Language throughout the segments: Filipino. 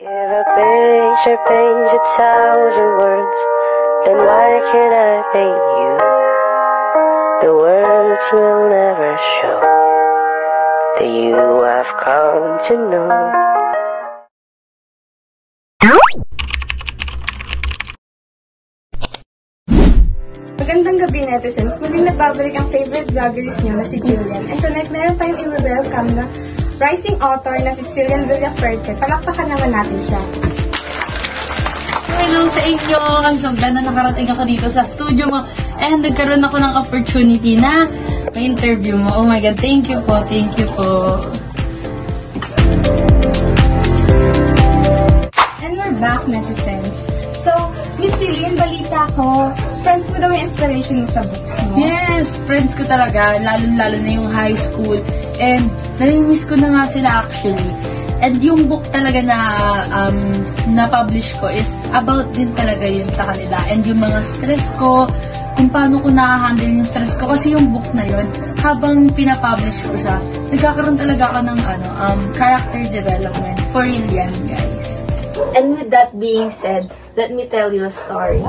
If a picture paints 1,000 words, then why can't I paint you? The words will never show the you I've come to know. Magandang gabi, netizens. Muling nagbabalik ang favorite vloggers nyo na si Jillian. And tonight, meron tayong i-welcome na rising author na si Cillian Villaferte. Palakpakan naman natin siya. Hello sa inyo! I'm so glad na nakarating ako dito sa studio mo and nagkaroon ako ng opportunity na may interview mo. Oh my God, thank you po, thank you po. And we're back, netizens. So, Miss Cillian, balita ko, friends mo daw yung inspiration mo sa books mo? Yes, friends ko talaga, lalo-lalo na yung high school. And nami-miss ko na nga sila actually. And yung book talaga na na-publish ko is about din talaga yun sa kanila. And yung mga stress ko, kung paano ko na-handle yung stress ko. Kasi yung book na yun, habang pinapublish ko siya, nagkakaroon talaga ako ng character development. For real yan, guys. And with that being said, let me tell you a story.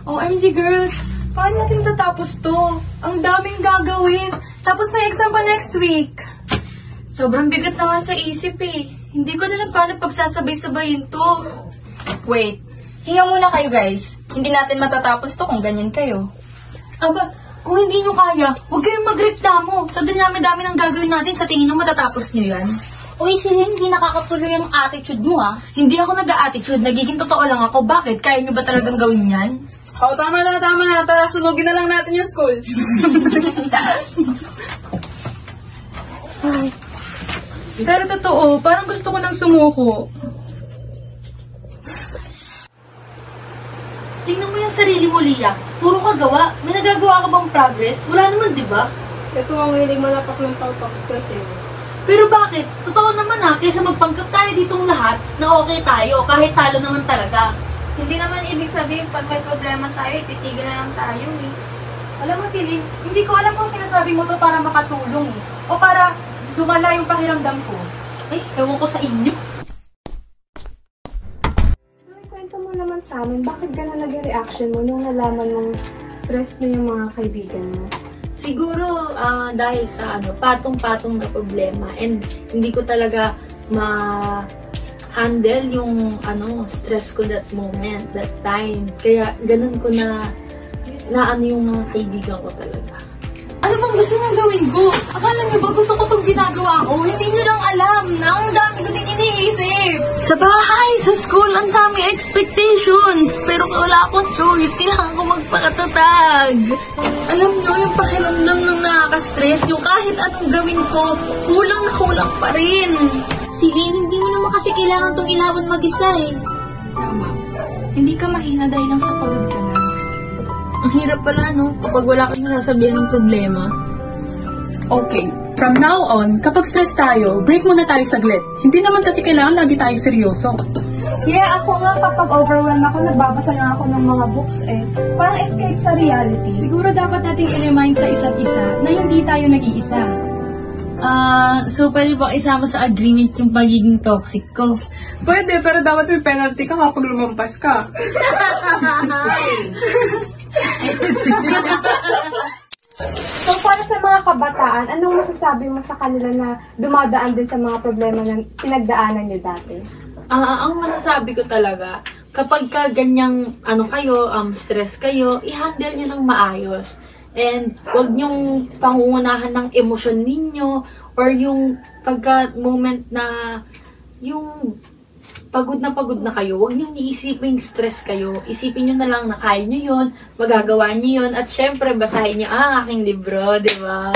OMG girls, paano natin tatapos to? Ang daming gagawin. Tapos may exam pa next week. Sobrang bigat na nga sa isip eh. Hindi ko na lang paano pagsasabay-sabayin to. Wait, hinga muna kayo guys. Hindi natin matatapos to kung ganyan kayo. Aba, kung hindi nyo kaya, huwag kayong magreklamo. Sa dami-dami ng gagawin natin, sa tingin nyo matatapos nyo yan. Uy, Cillian, hindi nakakatuloy ang attitude mo ah. Hindi ako nag-a-attitude, nagiging totoo lang ako. Bakit? Kaya nyo ba talagang gawin yan? Oh, tama na. Tara, sunugin na lang natin yung school. Ay. Pero totoo, parang gusto ko nang sumuko. Tingnan mo yung sarili mo, Lia. Puro ka gawa. May nagagawa ka bang progress? Wala naman, di ba? Ito ang hiling malapak ng talpak stress eh. Pero bakit? Totoo naman kaysa magpangkap tayo ditong lahat na okay tayo, kahit talo naman talaga. Hindi naman ibig sabihin pag may problema tayo, titigil na lang tayo eh. Alam mo, Cillian, hindi ko alam kung sinasabi mo to para makatulong eh. O para lumala yung pakiramdam ko. Ay, ewan ko sa inyo. Kwento mo naman sa amin, bakit gano'n naging reaction mo nung nalaman mong stress na yung mga kaibigan mo? Siguro dahil sa patong-patong na problema and hindi ko talaga ma-handle yung stress ko that moment, that time. Kaya ganun ko na yung mga kaibigan ko talaga. Ano bang gusto mong gawin ko? Akala niyo ba gusto ko itong ginagawa ko? Hindi niyo lang alam na ang dami ko din iniisip. Sa bahay, sa school, ang dami expectations. Pero wala akong choice. Kailangan ko magpakatatag. Alam niyo, yung pakiramdam ng nakaka-stress, yung kahit anong gawin ko, kulang na kulang pa rin. Cillian, hindi mo naman kasi kailangan tong ilawan mag-isa eh. Tama. Hindi ka mahina dahil lang sa pagod ka na. Ang hirap pala, no? Kapag wala kang nasasabihan ng problema. Okay, from now on, kapag stress tayo, break muna tayo saglit. Hindi naman kasi kailangan lagi tayong seryoso. Yeah, ako nga kapag overwhelmed ako, nagbabasa na ako ng mga books eh. Parang escape sa reality. Siguro dapat nating i-remind sa isa't isa na hindi tayo nag-iisa. So pwede ba isama sa agreement yung pagiging toxic ko? Pwede, pero dapat may penalty ka kapag lumampas ka. So, para sa mga kabataan, anong masasabi mo sa kanila na dumadaan din sa mga problema na pinagdaanan niyo dati? Ang masasabi ko talaga, kapag ka ganyang stress kayo, i-handle nyo ng maayos. And huwag nyong pangungunahan ng emosyon ninyo or yung pagka-moment na yung pagod na kayo, huwag nyo iisipin yung stress kayo. Isipin nyo na lang na kaya nyo yun, magagawa nyo yun, at syempre basahin nyo ang aking libro, di ba?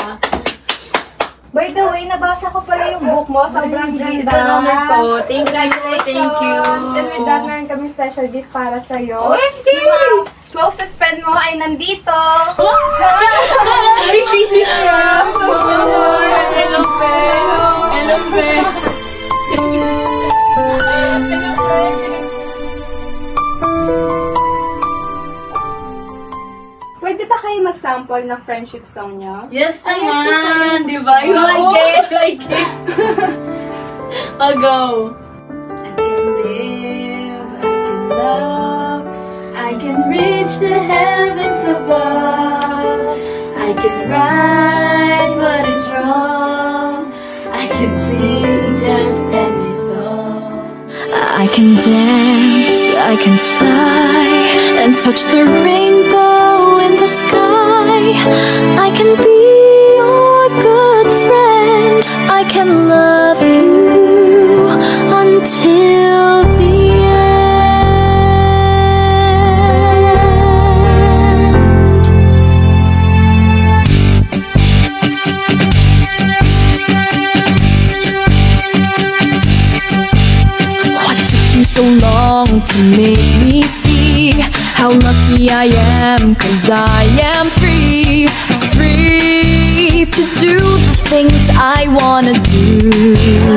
By the way, nabasa ko pala yung book mo. Sobrang ganda. It's an honor po. Thank you. And with that, meron kami special gift para sa'yo. OMG! Yung closest friend mo ay nandito. Ay, Philip siya! Hello, Ben! Hello, Ben! kayo mag-sample ng friendship song niyo? Yes Ay, naman! yes, Di ba? You like it! I'll go. I can live, I can love, I can reach the heavens above. I can right what is wrong. I can sing just any song. I can dance, I can fly, and touch the rainbow in the sky. I can be your good friend. I can love you until the so long to make me see how lucky I am, 'cause I am free, free to do the things I wanna do.